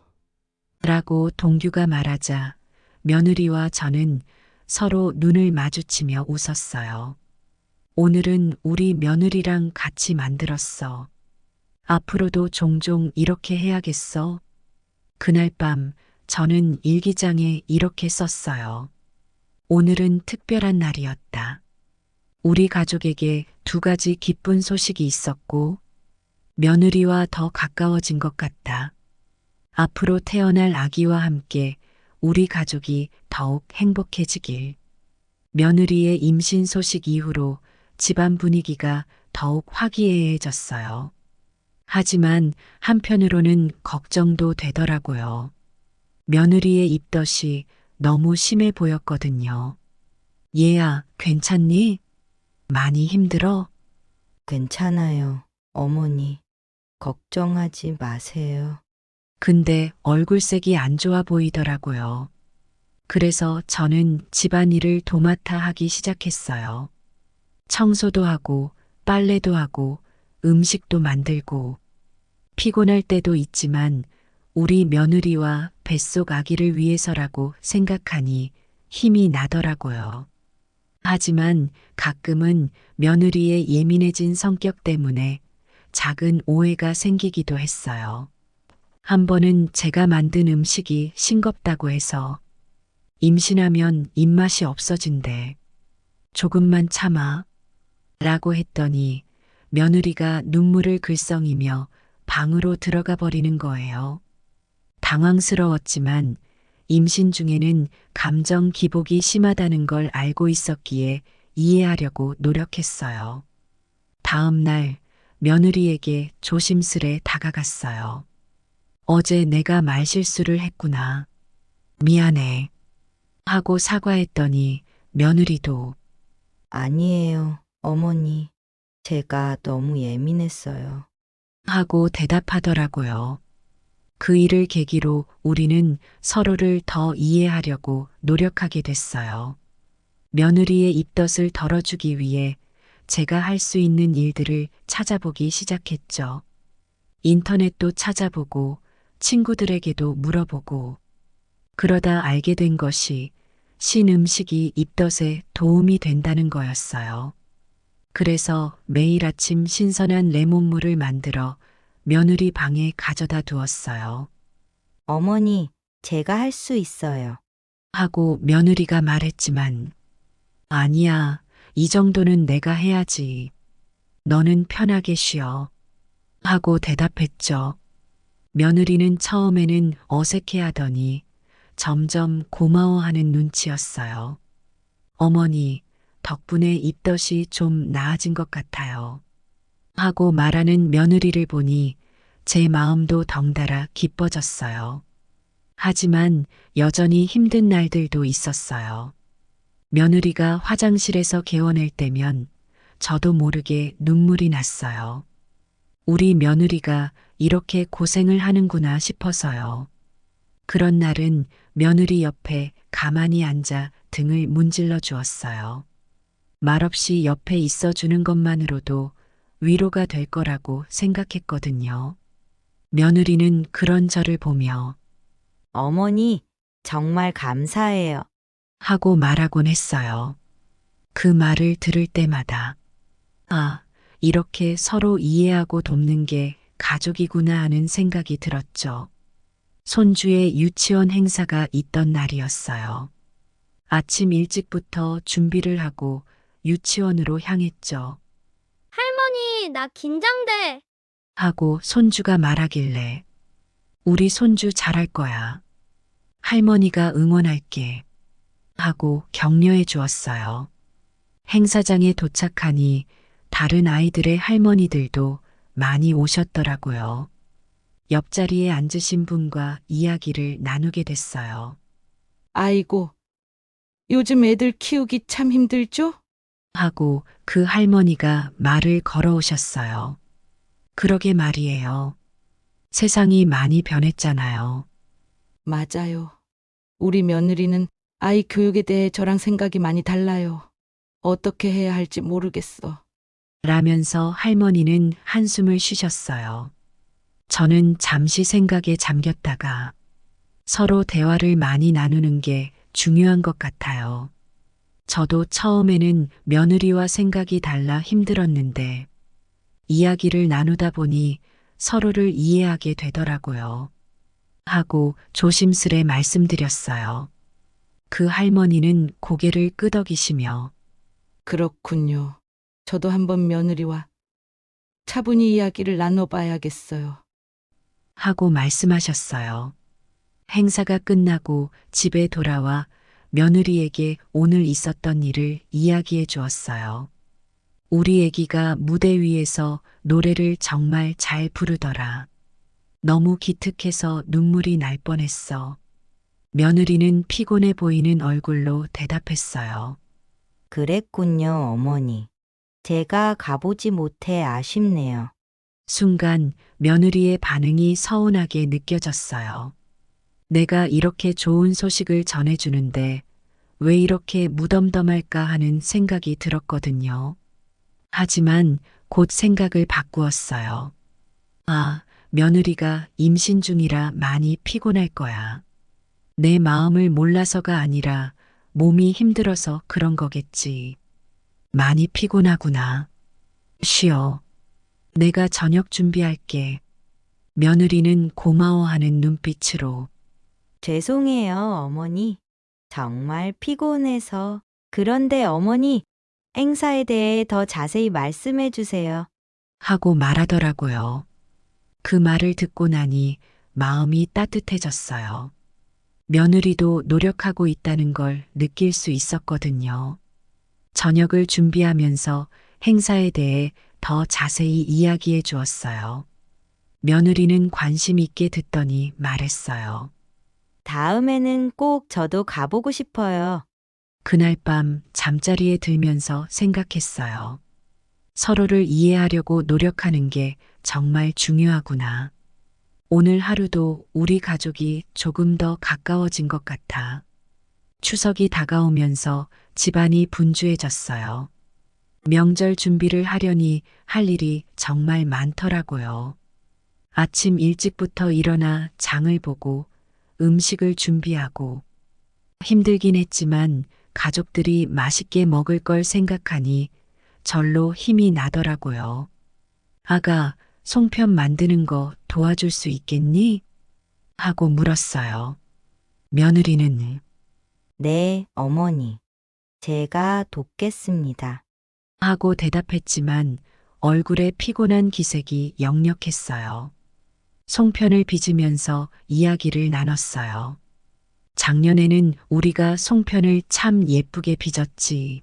라고 동규가 말하자 며느리와 저는 서로 눈을 마주치며 웃었어요. 오늘은 우리 며느리랑 같이 만들었어. 앞으로도 종종 이렇게 해야겠어. 그날 밤 저는 일기장에 이렇게 썼어요. 오늘은 특별한 날이었다. 우리 가족에게 2가지 기쁜 소식이 있었고, 며느리와 더 가까워진 것 같다. 앞으로 태어날 아기와 함께 우리 가족이 더욱 행복해지길. 며느리의 임신 소식 이후로 집안 분위기가 더욱 화기애애해졌어요. 하지만 한편으로는 걱정도 되더라고요. 며느리의 입덧이 너무 심해 보였거든요. 얘야, 괜찮니? 많이 힘들어? 괜찮아요, 어머니. 걱정하지 마세요. 근데 얼굴색이 안 좋아 보이더라고요. 그래서 저는 집안일을 도맡아 하기 시작했어요. 청소도 하고, 빨래도 하고, 음식도 만들고. 피곤할 때도 있지만 우리 며느리와 뱃속 아기를 위해서라고 생각하니 힘이 나더라고요. 하지만 가끔은 며느리의 예민해진 성격 때문에 작은 오해가 생기기도 했어요. 한 번은 제가 만든 음식이 싱겁다고 해서 임신하면 입맛이 없어진대. 조금만 참아. 라고 했더니 며느리가 눈물을 글썽이며 방으로 들어가 버리는 거예요. 당황스러웠지만 임신 중에는 감정 기복이 심하다는 걸 알고 있었기에 이해하려고 노력했어요. 다음 날 며느리에게 조심스레 다가갔어요. 어제 내가 말실수를 했구나. 미안해. 하고 사과했더니 며느리도 아니에요, 어머니. 제가 너무 예민했어요. 하고 대답하더라고요. 그 일을 계기로 우리는 서로를 더 이해하려고 노력하게 됐어요. 며느리의 입덧을 덜어주기 위해 제가 할 수 있는 일들을 찾아보기 시작했죠. 인터넷도 찾아보고 친구들에게도 물어보고 그러다 알게 된 것이 신음식이 입덧에 도움이 된다는 거였어요. 그래서 매일 아침 신선한 레몬물을 만들어 며느리 방에 가져다 두었어요. 어머니, 제가 할 수 있어요. 하고 며느리가 말했지만 아니야, 이 정도는 내가 해야지. 너는 편하게 쉬어. 하고 대답했죠. 며느리는 처음에는 어색해하더니 점점 고마워하는 눈치였어요. 어머니, 덕분에 입덧이 좀 나아진 것 같아요. 하고 말하는 며느리를 보니 제 마음도 덩달아 기뻐졌어요. 하지만 여전히 힘든 날들도 있었어요. 며느리가 화장실에서 개워낼 때면 저도 모르게 눈물이 났어요. 우리 며느리가 이렇게 고생을 하는구나 싶어서요. 그런 날은 며느리 옆에 가만히 앉아 등을 문질러 주었어요. 말없이 옆에 있어 주는 것만으로도 위로가 될 거라고 생각했거든요. 며느리는 그런 저를 보며 어머니, 정말 감사해요. 하고 말하곤 했어요. 그 말을 들을 때마다 아, 이렇게 서로 이해하고 돕는 게 가족이구나 하는 생각이 들었죠. 손주의 유치원 행사가 있던 날이었어요. 아침 일찍부터 준비를 하고 유치원으로 향했죠. 할머니, 나 긴장돼. 하고 손주가 말하길래 우리 손주 잘할 거야. 할머니가 응원할게. 하고 격려해 주었어요. 행사장에 도착하니 다른 아이들의 할머니들도 많이 오셨더라고요. 옆자리에 앉으신 분과 이야기를 나누게 됐어요. 아이고, 요즘 애들 키우기 참 힘들죠? 하고 그 할머니가 말을 걸어오셨어요. 그러게 말이에요. 세상이 많이 변했잖아요. 맞아요. 우리 며느리는 아이 교육에 대해 저랑 생각이 많이 달라요. 어떻게 해야 할지 모르겠어. 라면서 할머니는 한숨을 쉬셨어요. 저는 잠시 생각에 잠겼다가 서로 대화를 많이 나누는 게 중요한 것 같아요. 저도 처음에는 며느리와 생각이 달라 힘들었는데 이야기를 나누다 보니 서로를 이해하게 되더라고요. 하고 조심스레 말씀드렸어요. 그 할머니는 고개를 끄덕이시며 그렇군요. 저도 한번 며느리와 차분히 이야기를 나눠봐야겠어요. 하고 말씀하셨어요. 행사가 끝나고 집에 돌아와 며느리에게 오늘 있었던 일을 이야기해 주었어요. 우리 애기가 무대 위에서 노래를 정말 잘 부르더라. 너무 기특해서 눈물이 날 뻔했어. 며느리는 피곤해 보이는 얼굴로 대답했어요. 그랬군요, 어머니. 제가 가보지 못해 아쉽네요. 순간 며느리의 반응이 서운하게 느껴졌어요. 내가 이렇게 좋은 소식을 전해주는데 왜 이렇게 무덤덤할까 하는 생각이 들었거든요. 하지만 곧 생각을 바꾸었어요. 아, 며느리가 임신 중이라 많이 피곤할 거야. 내 마음을 몰라서가 아니라 몸이 힘들어서 그런 거겠지. 많이 피곤하구나. 쉬어. 내가 저녁 준비할게. 며느리는 고마워하는 눈빛으로 죄송해요, 어머니. 정말 피곤해서. 그런데 어머니, 행사에 대해 더 자세히 말씀해 주세요. 하고 말하더라고요. 그 말을 듣고 나니 마음이 따뜻해졌어요. 며느리도 노력하고 있다는 걸 느낄 수 있었거든요. 저녁을 준비하면서 행사에 대해 더 자세히 이야기해 주었어요. 며느리는 관심 있게 듣더니 말했어요. 다음에는 꼭 저도 가보고 싶어요. 그날 밤 잠자리에 들면서 생각했어요. 서로를 이해하려고 노력하는 게 정말 중요하구나. 오늘 하루도 우리 가족이 조금 더 가까워진 것 같아. 추석이 다가오면서 집안이 분주해졌어요. 명절 준비를 하려니 할 일이 정말 많더라고요. 아침 일찍부터 일어나 장을 보고 음식을 준비하고 힘들긴 했지만 가족들이 맛있게 먹을 걸 생각하니 절로 힘이 나더라고요. 아가, 송편 만드는 거 도와줄 수 있겠니? 하고 물었어요. 며느리는 네, 어머니. 제가 돕겠습니다. 하고 대답했지만 얼굴에 피곤한 기색이 역력했어요. 송편을 빚으면서 이야기를 나눴어요. 작년에는 우리가 송편을 참 예쁘게 빚었지.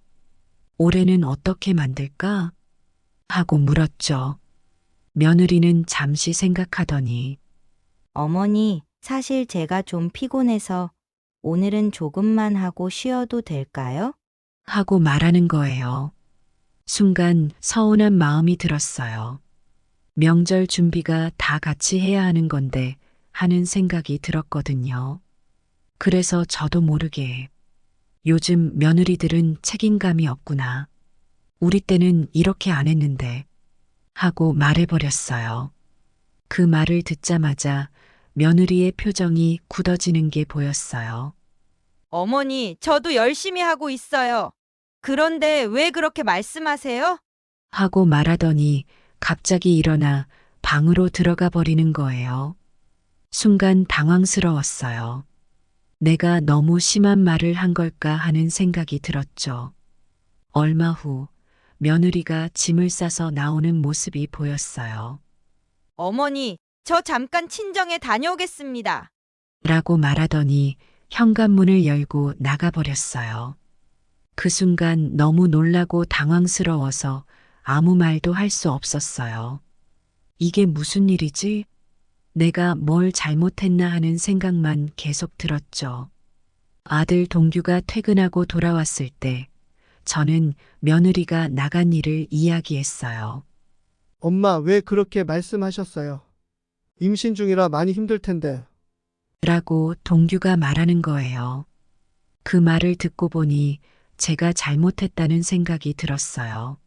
올해는 어떻게 만들까? 하고 물었죠. 며느리는 잠시 생각하더니 어머니, 사실 제가 좀 피곤해서 오늘은 조금만 하고 쉬어도 될까요? 하고 말하는 거예요. 순간 서운한 마음이 들었어요. 명절 준비가 다 같이 해야 하는 건데 하는 생각이 들었거든요. 그래서 저도 모르게 요즘 며느리들은 책임감이 없구나. 우리 때는 이렇게 안 했는데 하고 말해버렸어요. 그 말을 듣자마자 며느리의 표정이 굳어지는 게 보였어요. 어머니, 저도 열심히 하고 있어요. 그런데 왜 그렇게 말씀하세요? 하고 말하더니 갑자기 일어나 방으로 들어가 버리는 거예요. 순간 당황스러웠어요. 내가 너무 심한 말을 한 걸까 하는 생각이 들었죠. 얼마 후 며느리가 짐을 싸서 나오는 모습이 보였어요. 어머니, 저 잠깐 친정에 다녀오겠습니다. 라고 말하더니 현관문을 열고 나가버렸어요. 그 순간 너무 놀라고 당황스러워서 아무 말도 할 수 없었어요. 이게 무슨 일이지? 내가 뭘 잘못했나 하는 생각만 계속 들었죠. 아들 동규가 퇴근하고 돌아왔을 때 저는 며느리가 나간 일을 이야기했어요. 엄마 왜 그렇게 말씀하셨어요? 임신 중이라 많이 힘들 텐데. 라고 동규가 말하는 거예요. 그 말을 듣고 보니 제가 잘못했다는 생각이 들었어요.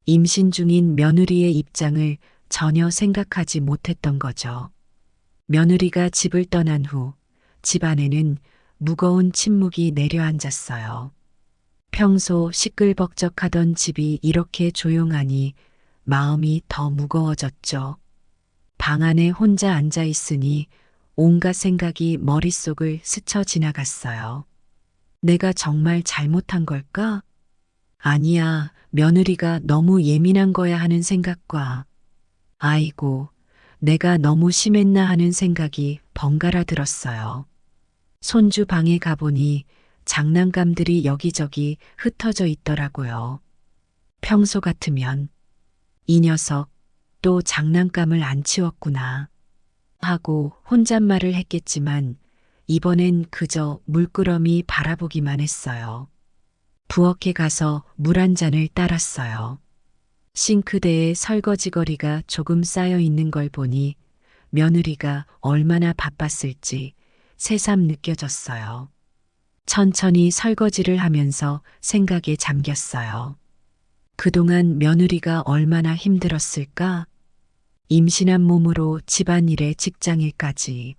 임신 중인 며느리의 입장을 전혀 생각하지 못했던 거죠. 며느리가 집을 떠난 후 집안에는 무거운 침묵이 내려앉았어요. 평소 시끌벅적하던 집이 이렇게 조용하니 마음이 더 무거워졌죠. 방 안에 혼자 앉아 있으니 온갖 생각이 머릿속을 스쳐 지나갔어요. 내가 정말 잘못한 걸까? 아니야, 며느리가 너무 예민한 거야 하는 생각과 아이고, 내가 너무 심했나 하는 생각이 번갈아 들었어요. 손주 방에 가보니 장난감들이 여기저기 흩어져 있더라고요. 평소 같으면 이 녀석 또 장난감을 안 치웠구나 하고 혼잣말을 했겠지만 이번엔 그저 물끄러미 바라보기만 했어요. 부엌에 가서 물 한 잔을 따랐어요. 싱크대에 설거지거리가 조금 쌓여 있는 걸 보니 며느리가 얼마나 바빴을지 새삼 느껴졌어요. 천천히 설거지를 하면서 생각에 잠겼어요. 그동안 며느리가 얼마나 힘들었을까? 임신한 몸으로 집안일에 직장일까지.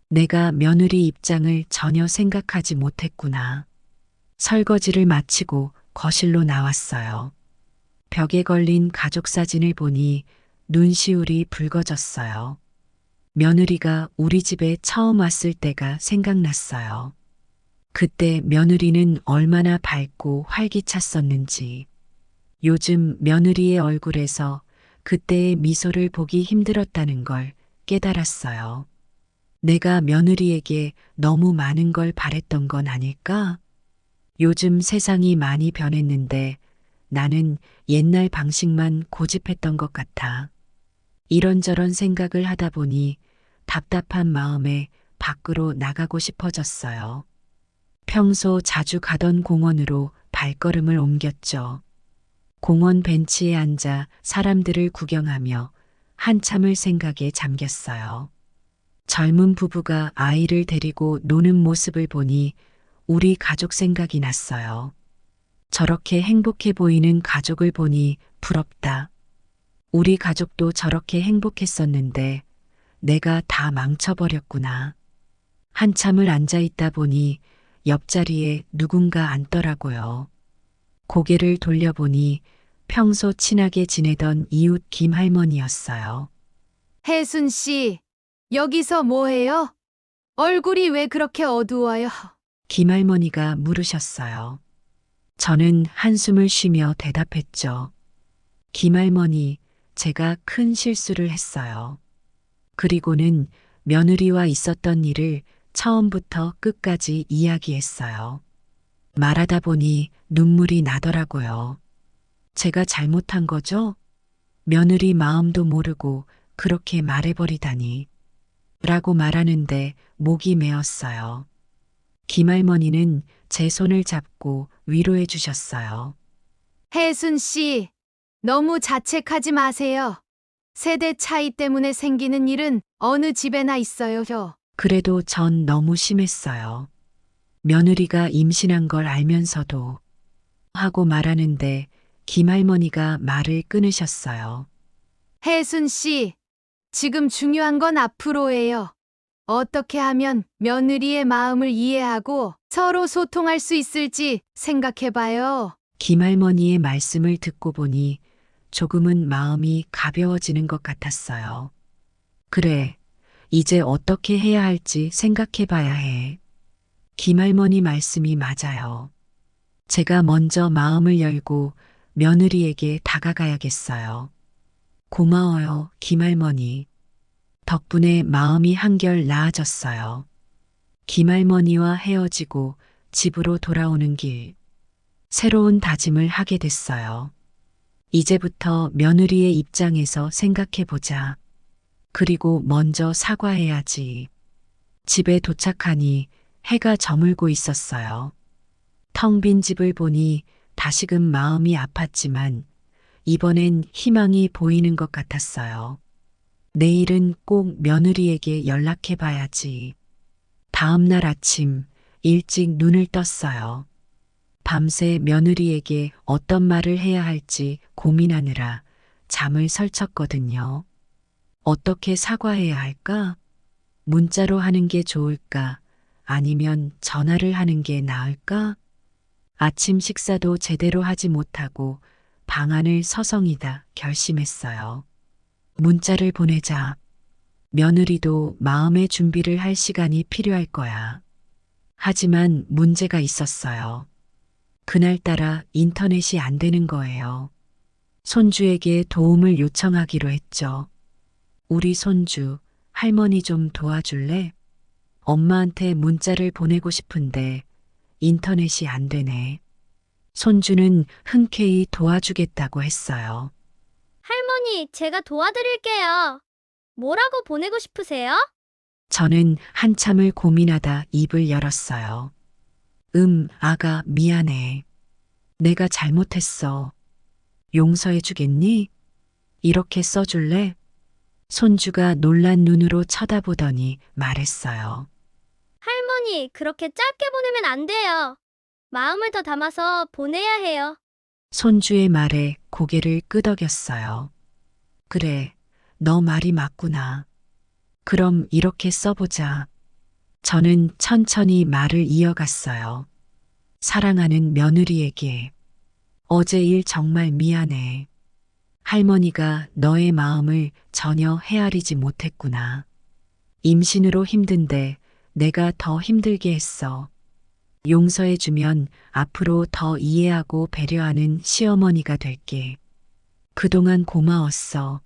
내가 며느리 입장을 전혀 생각하지 못했구나. 설거지를 마치고 거실로 나왔어요. 벽에 걸린 가족 사진을 보니 눈시울이 붉어졌어요. 며느리가 우리 집에 처음 왔을 때가 생각났어요. 그때 며느리는 얼마나 밝고 활기찼었는지. 요즘 며느리의 얼굴에서 그때의 미소를 보기 힘들었다는 걸 깨달았어요. 내가 며느리에게 너무 많은 걸 바랬던 건 아닐까? 요즘 세상이 많이 변했는데 나는 옛날 방식만 고집했던 것 같아. 이런저런 생각을 하다 보니 답답한 마음에 밖으로 나가고 싶어졌어요. 평소 자주 가던 공원으로 발걸음을 옮겼죠. 공원 벤치에 앉아 사람들을 구경하며 한참을 생각에 잠겼어요. 젊은 부부가 아이를 데리고 노는 모습을 보니 우리 가족 생각이 났어요. 저렇게 행복해 보이는 가족을 보니 부럽다. 우리 가족도 저렇게 행복했었는데 내가 다 망쳐버렸구나. 한참을 앉아 있다 보니 옆자리에 누군가 앉더라고요. 고개를 돌려보니 평소 친하게 지내던 이웃 김할머니였어요. 혜순 씨, 여기서 뭐해요? 얼굴이 왜 그렇게 어두워요? 김할머니가 물으셨어요. 저는 한숨을 쉬며 대답했죠. 김할머니, 제가 큰 실수를 했어요. 그리고는 며느리와 있었던 일을 처음부터 끝까지 이야기했어요. 말하다 보니 눈물이 나더라고요. 제가 잘못한 거죠? 며느리 마음도 모르고 그렇게 말해버리다니. 라고 말하는데 목이 메었어요. 김할머니는 제 손을 잡고 위로해 주셨어요. 혜순 씨, 너무 자책하지 마세요. 세대 차이 때문에 생기는 일은 어느 집에나 있어요. 그래도 전 너무 심했어요. 며느리가 임신한 걸 알면서도 하고 말하는데 김할머니가 말을 끊으셨어요. 혜순 씨, 지금 중요한 건 앞으로예요. 어떻게 하면 며느리의 마음을 이해하고 서로 소통할 수 있을지 생각해봐요. 김할머니의 말씀을 듣고 보니 조금은 마음이 가벼워지는 것 같았어요. 그래, 이제 어떻게 해야 할지 생각해 봐야 해. 김할머니 말씀이 맞아요. 제가 먼저 마음을 열고 며느리에게 다가가야겠어요. 고마워요, 김할머니. 덕분에 마음이 한결 나아졌어요. 김할머니와 헤어지고 집으로 돌아오는 길, 새로운 다짐을 하게 됐어요. 이제부터 며느리의 입장에서 생각해 보자. 그리고 먼저 사과해야지. 집에 도착하니 해가 저물고 있었어요. 텅 빈 집을 보니 다시금 마음이 아팠지만 이번엔 희망이 보이는 것 같았어요. 내일은 꼭 며느리에게 연락해 봐야지. 다음 날 아침 일찍 눈을 떴어요. 밤새 며느리에게 어떤 말을 해야 할지 고민하느라 잠을 설쳤거든요. 어떻게 사과해야 할까? 문자로 하는 게 좋을까? 아니면 전화를 하는 게 나을까? 아침 식사도 제대로 하지 못하고 방안을 서성이다 결심했어요. 문자를 보내자. 며느리도 마음의 준비를 할 시간이 필요할 거야. 하지만 문제가 있었어요. 그날따라 인터넷이 안 되는 거예요. 손주에게 도움을 요청하기로 했죠. 우리 손주, 할머니 좀 도와줄래? 엄마한테 문자를 보내고 싶은데 인터넷이 안 되네. 손주는 흔쾌히 도와주겠다고 했어요. 할머니, 제가 도와드릴게요. 뭐라고 보내고 싶으세요? 저는 한참을 고민하다 입을 열었어요. 아가, 미안해. 내가 잘못했어. 용서해 주겠니? 이렇게 써줄래? 손주가 놀란 눈으로 쳐다보더니 말했어요. 할머니, 그렇게 짧게 보내면 안 돼요. 마음을 더 담아서 보내야 해요. 손주의 말에 고개를 끄덕였어요. 그래, 너 말이 맞구나. 그럼 이렇게 써보자. 저는 천천히 말을 이어갔어요. 사랑하는 며느리에게. 어제 일 정말 미안해. 할머니가 너의 마음을 전혀 헤아리지 못했구나. 임신으로 힘든데 내가 더 힘들게 했어. 용서해주면 앞으로 더 이해하고 배려하는 시어머니가 될게. 그동안 고마웠어.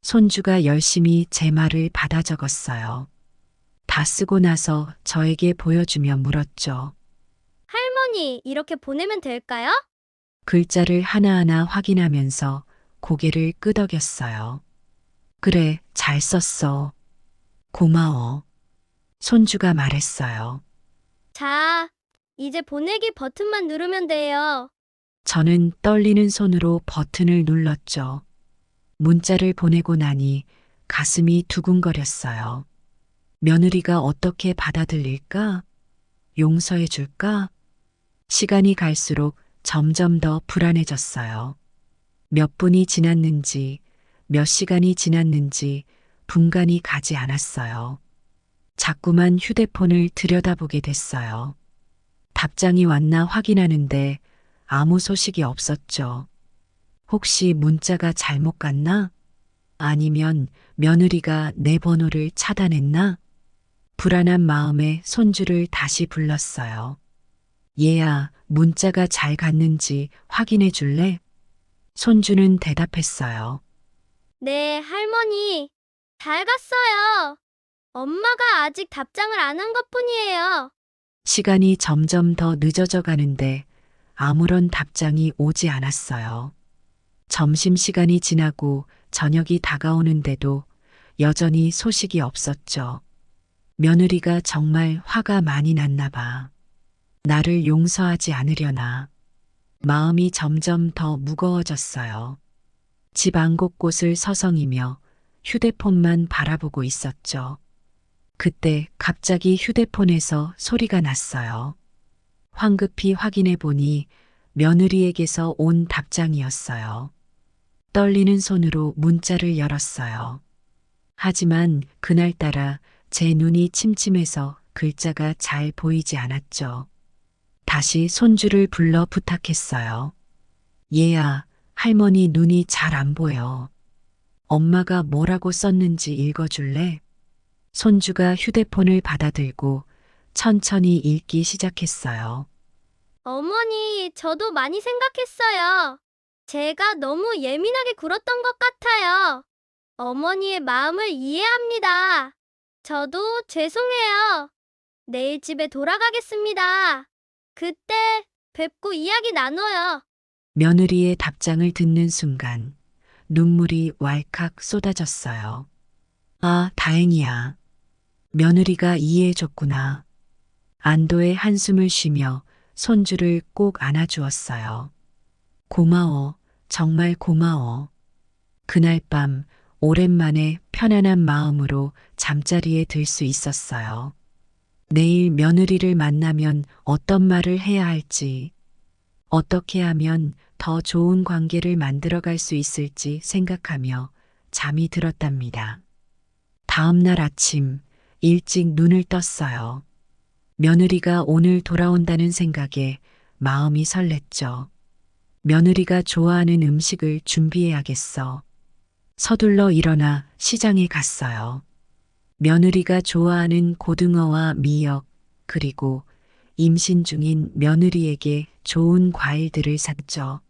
손주가 열심히 제 말을 받아 적었어요. 다 쓰고 나서 저에게 보여주며 물었죠. 할머니, 이렇게 보내면 될까요? 글자를 하나하나 확인하면서 고개를 끄덕였어요. 그래, 잘 썼어. 고마워. 손주가 말했어요. 자, 이제 보내기 버튼만 누르면 돼요. 저는 떨리는 손으로 버튼을 눌렀죠. 문자를 보내고 나니 가슴이 두근거렸어요. 며느리가 어떻게 받아들일까? 용서해 줄까? 시간이 갈수록 점점 더 불안해졌어요. 몇 분이 지났는지, 몇 시간이 지났는지 분간이 가지 않았어요. 자꾸만 휴대폰을 들여다보게 됐어요. 답장이 왔나 확인하는데 아무 소식이 없었죠. 혹시 문자가 잘못 갔나? 아니면 며느리가 내 번호를 차단했나? 불안한 마음에 손주를 다시 불렀어요. 얘야, 문자가 잘 갔는지 확인해 줄래? 손주는 대답했어요. 네, 할머니. 잘 갔어요. 엄마가 아직 답장을 안 한 것뿐이에요. 시간이 점점 더 늦어져 가는데 아무런 답장이 오지 않았어요. 점심시간이 지나고 저녁이 다가오는데도 여전히 소식이 없었죠. 며느리가 정말 화가 많이 났나 봐. 나를 용서하지 않으려나. 마음이 점점 더 무거워졌어요. 집 안 곳곳을 서성이며 휴대폰만 바라보고 있었죠. 그때 갑자기 휴대폰에서 소리가 났어요. 황급히 확인해 보니 며느리에게서 온 답장이었어요. 떨리는 손으로 문자를 열었어요. 하지만 그날따라 제 눈이 침침해서 글자가 잘 보이지 않았죠. 다시 손주를 불러 부탁했어요. 얘야, 할머니 눈이 잘 안 보여. 엄마가 뭐라고 썼는지 읽어줄래? 손주가 휴대폰을 받아들고 천천히 읽기 시작했어요. 어머니, 저도 많이 생각했어요. 제가 너무 예민하게 굴었던 것 같아요. 어머니의 마음을 이해합니다. 저도 죄송해요. 내일 집에 돌아가겠습니다. 그때 뵙고 이야기 나눠요. 며느리의 답장을 듣는 순간 눈물이 왈칵 쏟아졌어요. 아, 다행이야. 며느리가 이해해줬구나. 안도의 한숨을 쉬며 손주를 꼭 안아주었어요. 고마워, 정말 고마워. 그날 밤 오랜만에 편안한 마음으로 잠자리에 들 수 있었어요. 내일 며느리를 만나면 어떤 말을 해야 할지, 어떻게 하면 더 좋은 관계를 만들어갈 수 있을지 생각하며 잠이 들었답니다. 다음 날 아침 일찍 눈을 떴어요. 며느리가 오늘 돌아온다는 생각에 마음이 설렜죠. 며느리가 좋아하는 음식을 준비해야겠어. 서둘러 일어나 시장에 갔어요. 며느리가 좋아하는 고등어와 미역, 그리고 임신 중인 며느리에게 좋은 과일들을 샀죠.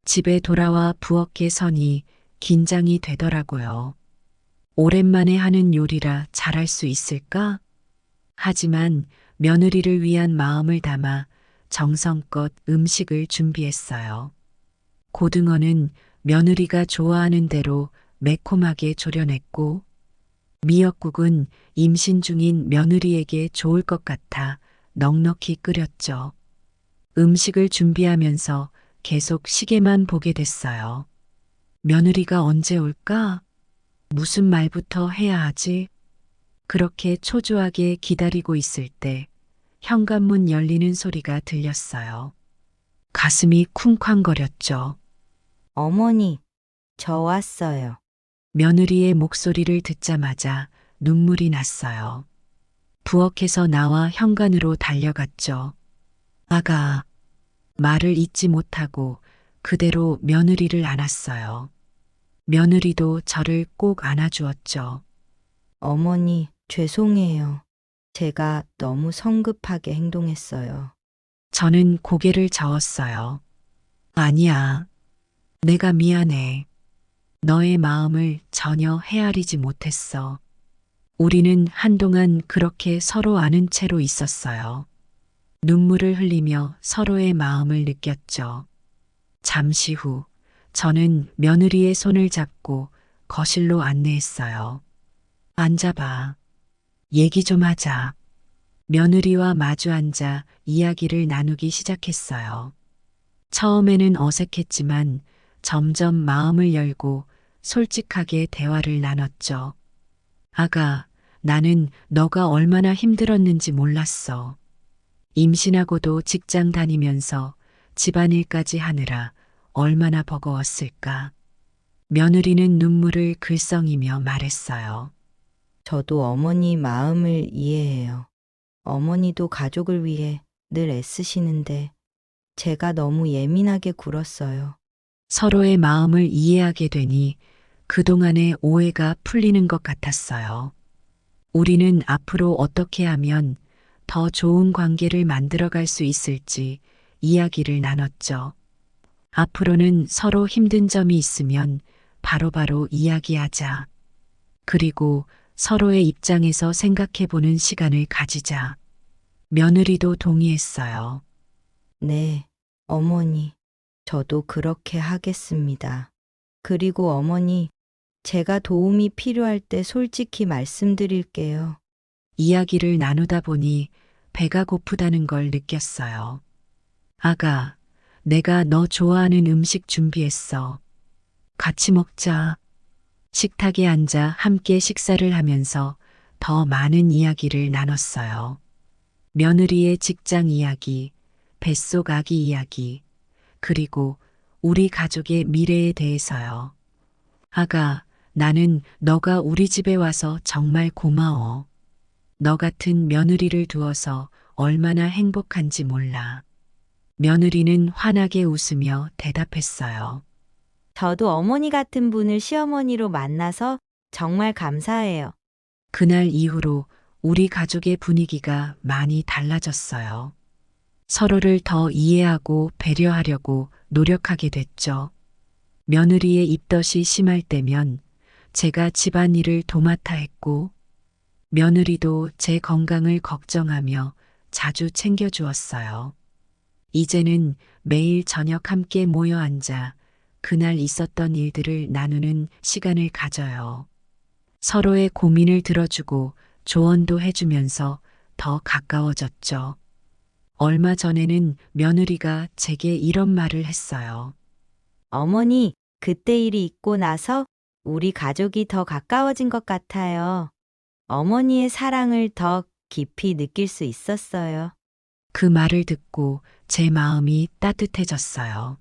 집에 돌아와 부엌에 서니 긴장이 되더라고요. 오랜만에 하는 요리라 잘할 수 있을까? 하지만 며느리를 위한 마음을 담아 정성껏 음식을 준비했어요. 고등어는 며느리가 좋아하는 대로 매콤하게 졸여냈고, 미역국은 임신 중인 며느리에게 좋을 것 같아 넉넉히 끓였죠. 음식을 준비하면서 계속 시계만 보게 됐어요. 며느리가 언제 올까? 무슨 말부터 해야 하지? 그렇게 초조하게 기다리고 있을 때 현관문 열리는 소리가 들렸어요. 가슴이 쿵쾅거렸죠. 어머니, 저 왔어요. 며느리의 목소리를 듣자마자 눈물이 났어요. 부엌에서 나와 현관으로 달려갔죠. 아가, 말을 잇지 못하고 그대로 며느리를 안았어요. 며느리도 저를 꼭 안아주었죠. 어머니, 죄송해요. 제가 너무 성급하게 행동했어요. 저는 고개를 저었어요. 아니야. 내가 미안해. 너의 마음을 전혀 헤아리지 못했어. 우리는 한동안 그렇게 서로 아는 채로 있었어요. 눈물을 흘리며 서로의 마음을 느꼈죠. 잠시 후 저는 며느리의 손을 잡고 거실로 안내했어요. 앉아봐. 얘기 좀 하자. 며느리와 마주 앉아 이야기를 나누기 시작했어요. 처음에는 어색했지만 점점 마음을 열고 솔직하게 대화를 나눴죠. 아가, 나는 너가 얼마나 힘들었는지 몰랐어. 임신하고도 직장 다니면서 집안일까지 하느라 얼마나 버거웠을까. 며느리는 눈물을 글썽이며 말했어요. 저도 어머니 마음을 이해해요. 어머니도 가족을 위해 늘 애쓰시는데 제가 너무 예민하게 굴었어요. 서로의 마음을 이해하게 되니 그동안의 오해가 풀리는 것 같았어요. 우리는 앞으로 어떻게 하면 더 좋은 관계를 만들어갈 수 있을지 이야기를 나눴죠. 앞으로는 서로 힘든 점이 있으면 바로바로 이야기하자. 그리고 서로의 입장에서 생각해보는 시간을 가지자. 며느리도 동의했어요. 네, 어머니. 저도 그렇게 하겠습니다. 그리고 어머니, 제가 도움이 필요할 때 솔직히 말씀드릴게요. 이야기를 나누다 보니 배가 고프다는 걸 느꼈어요. 아가, 내가 너 좋아하는 음식 준비했어. 같이 먹자. 식탁에 앉아 함께 식사를 하면서 더 많은 이야기를 나눴어요. 며느리의 직장 이야기, 뱃속 아기 이야기, 그리고 우리 가족의 미래에 대해서요. 아가, 나는 너가 우리 집에 와서 정말 고마워. 너 같은 며느리를 두어서 얼마나 행복한지 몰라. 며느리는 환하게 웃으며 대답했어요. 저도 어머니 같은 분을 시어머니로 만나서 정말 감사해요. 그날 이후로 우리 가족의 분위기가 많이 달라졌어요. 서로를 더 이해하고 배려하려고 노력하게 됐죠. 며느리의 입덧이 심할 때면 제가 집안일을 도맡아 했고, 며느리도 제 건강을 걱정하며 자주 챙겨주었어요. 이제는 매일 저녁 함께 모여 앉아 그날 있었던 일들을 나누는 시간을 가져요. 서로의 고민을 들어주고 조언도 해주면서 더 가까워졌죠. 얼마 전에는 며느리가 제게 이런 말을 했어요. 어머니, 그때 일이 있고 나서 우리 가족이 더 가까워진 것 같아요. 어머니의 사랑을 더 깊이 느낄 수 있었어요. 그 말을 듣고 제 마음이 따뜻해졌어요.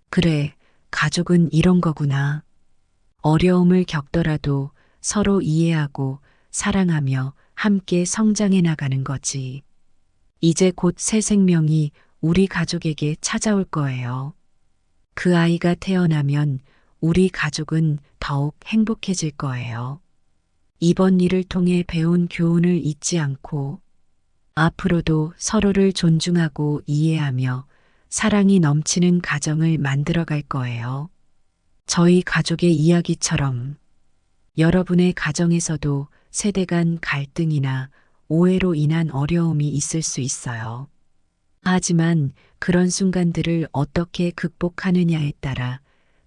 그래, 가족은 이런 거구나. 어려움을 겪더라도 서로 이해하고 사랑하며 함께 성장해 나가는 거지. 이제 곧 새 생명이 우리 가족에게 찾아올 거예요. 그 아이가 태어나면 우리 가족은 더욱 행복해질 거예요. 이번 일을 통해 배운 교훈을 잊지 않고 앞으로도 서로를 존중하고 이해하며 사랑이 넘치는 가정을 만들어 갈 거예요. 저희 가족의 이야기처럼 여러분의 가정에서도 세대 간 갈등이나 오해로 인한 어려움이 있을 수 있어요. 하지만 그런 순간들을 어떻게 극복하느냐에 따라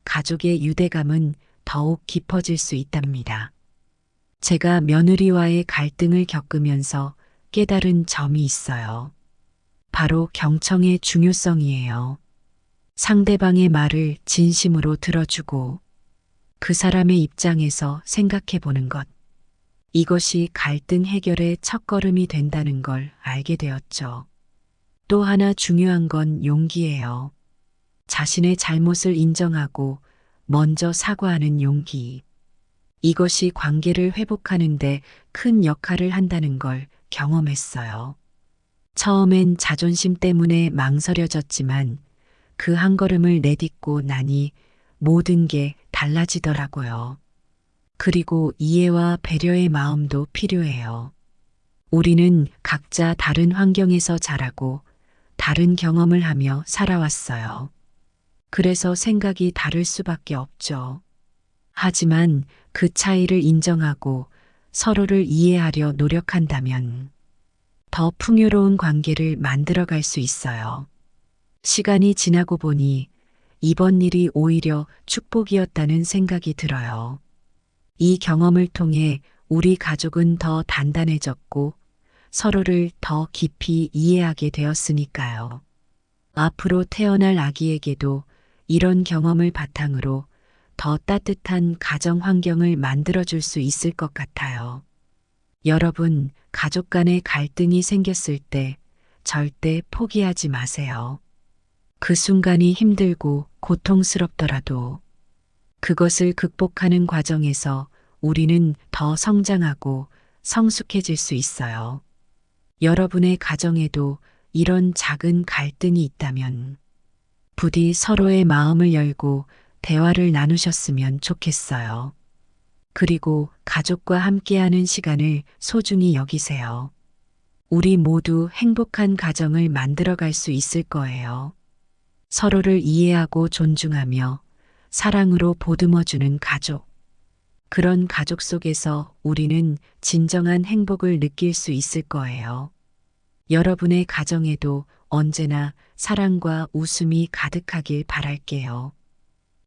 가족의 유대감은 더욱 깊어질 수 있답니다. 제가 며느리와의 갈등을 겪으면서 깨달은 점이 있어요. 바로 경청의 중요성이에요. 상대방의 말을 진심으로 들어주고 그 사람의 입장에서 생각해 보는 것. 이것이 갈등 해결의 첫걸음이 된다는 걸 알게 되었죠. 또 하나 중요한 건 용기예요. 자신의 잘못을 인정하고 먼저 사과하는 용기. 이것이 관계를 회복하는데 큰 역할을 한다는 걸 경험했어요. 처음엔 자존심 때문에 망설여졌지만 그 한 걸음을 내딛고 나니 모든 게 달라지더라고요. 그리고 이해와 배려의 마음도 필요해요. 우리는 각자 다른 환경에서 자라고 다른 경험을 하며 살아왔어요. 그래서 생각이 다를 수밖에 없죠. 하지만 그 차이를 인정하고 서로를 이해하려 노력한다면 더 풍요로운 관계를 만들어갈 수 있어요. 시간이 지나고 보니 이번 일이 오히려 축복이었다는 생각이 들어요. 이 경험을 통해 우리 가족은 더 단단해졌고 서로를 더 깊이 이해하게 되었으니까요. 앞으로 태어날 아기에게도 이런 경험을 바탕으로 더 따뜻한 가정 환경을 만들어줄 수 있을 것 같아요. 여러분, 가족 간의 갈등이 생겼을 때 절대 포기하지 마세요. 그 순간이 힘들고 고통스럽더라도 그것을 극복하는 과정에서 우리는 더 성장하고 성숙해질 수 있어요. 여러분의 가정에도 이런 작은 갈등이 있다면 부디 서로의 마음을 열고 대화를 나누셨으면 좋겠어요. 그리고 가족과 함께하는 시간을 소중히 여기세요. 우리 모두 행복한 가정을 만들어갈 수 있을 거예요. 서로를 이해하고 존중하며 사랑으로 보듬어주는 가족. 그런 가족 속에서 우리는 진정한 행복을 느낄 수 있을 거예요. 여러분의 가정에도 언제나 사랑과 웃음이 가득하길 바랄게요.